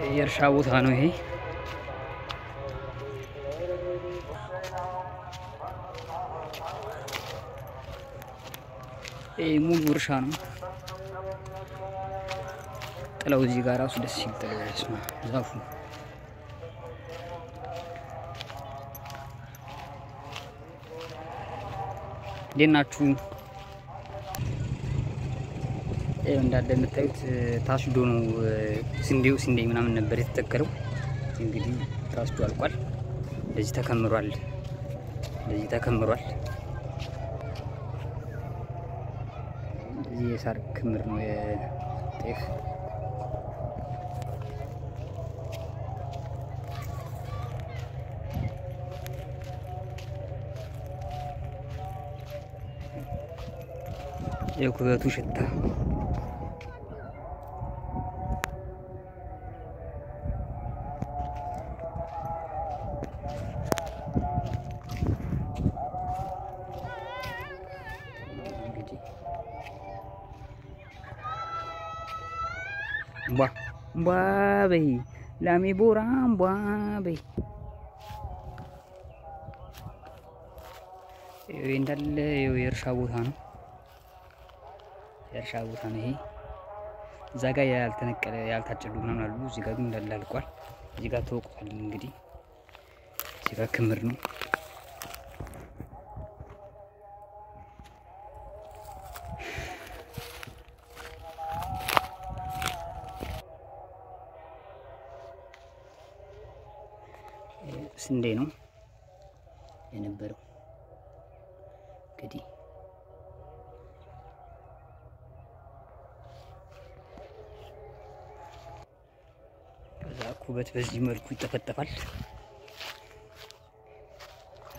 የእርሻ ቦታ ነው ይሄ። ሙሉ እርሻ ነው። ጥላው እዚህ ጋር ራሱ ደስ ሲል ጥላው ያስማ ዛፉ ደናችሁ እንዳለ የምታዩት ታሽዶ ነው። ስንዴ ምናምን ነበር የተተከለው። እንግዲህ ታሽዶ አልቋል። ለዚህ ተከምሯል። እዚህ የሳር ክምር ነው የጤፍ። የኩበቱ ሽታ ቧ በይ ላሜ ቦራም ቧ በይ። ይሄ እንዳለ የእርሻ ቦታ ነው። ይሄ እዛ ጋር ያልተነቀለ ያልታጨዱ ምናምን አሉ። እዚህ ጋር ግን እንዳለ አልቋል። እዚህ ጋር ተወቅቷል። እንግዲህ እዚህ ጋር ክምር ነው። ስንዴ ነው የነበረው እንግዲህ ኩበት በዚህ መልኩ ይጠፈጠፋል።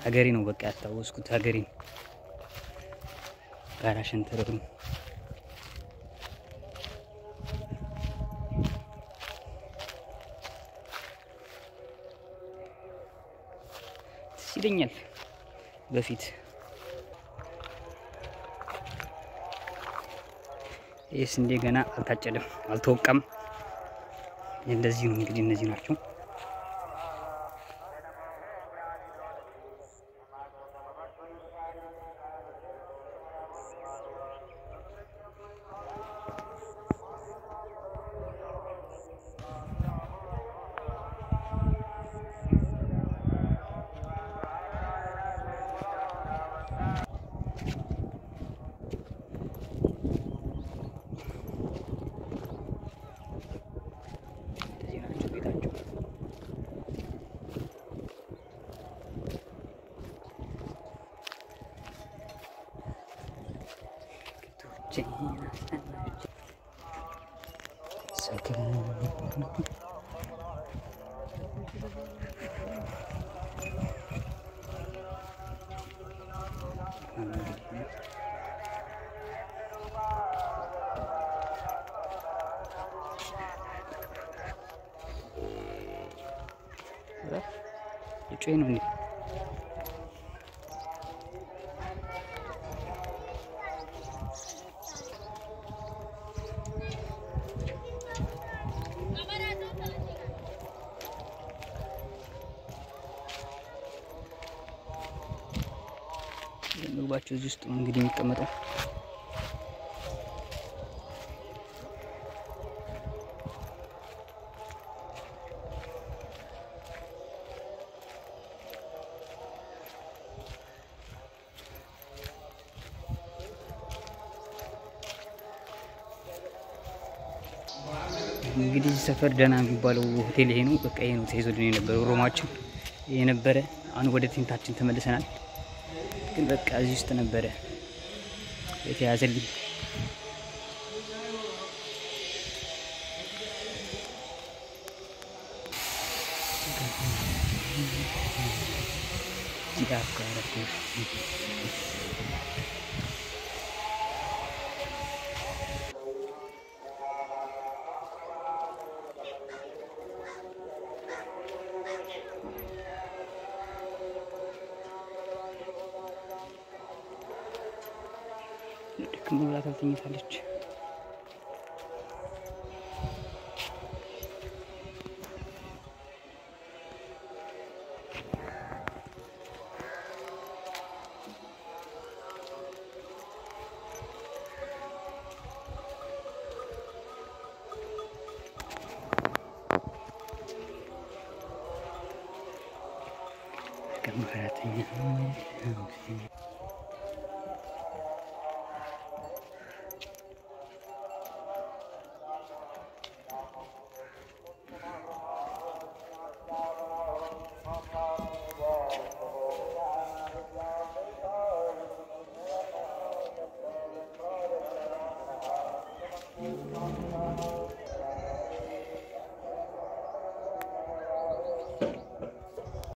ሀገሬ ነው በቃ ያስታወስኩት ሀገሬ ጋራ ሸንተረሩ ይለኛል በፊት። ይሄስ እንደ ገና አልታጨደም አልተወቀም። እንደዚህ ነው እንግዲህ እነዚህ ናቸው። ጩይ ነው እንዴ? ምግባቸው እዚህ ውስጥ ነው እንግዲህ የሚቀመጠው። እንግዲህ ሰፈር ደህና የሚባለው ሆቴል ይሄ ነው። በቃ ይሄ ነው ተይዞልን የነበረው ሮማችን የነበረ። አሁን ወደ ቴንታችን ተመልሰናል። ግን በቃ እዚህ ውስጥ ነበረ የተያዘልኝ። መብላት አልተኝታለች። ቀን 4ኛ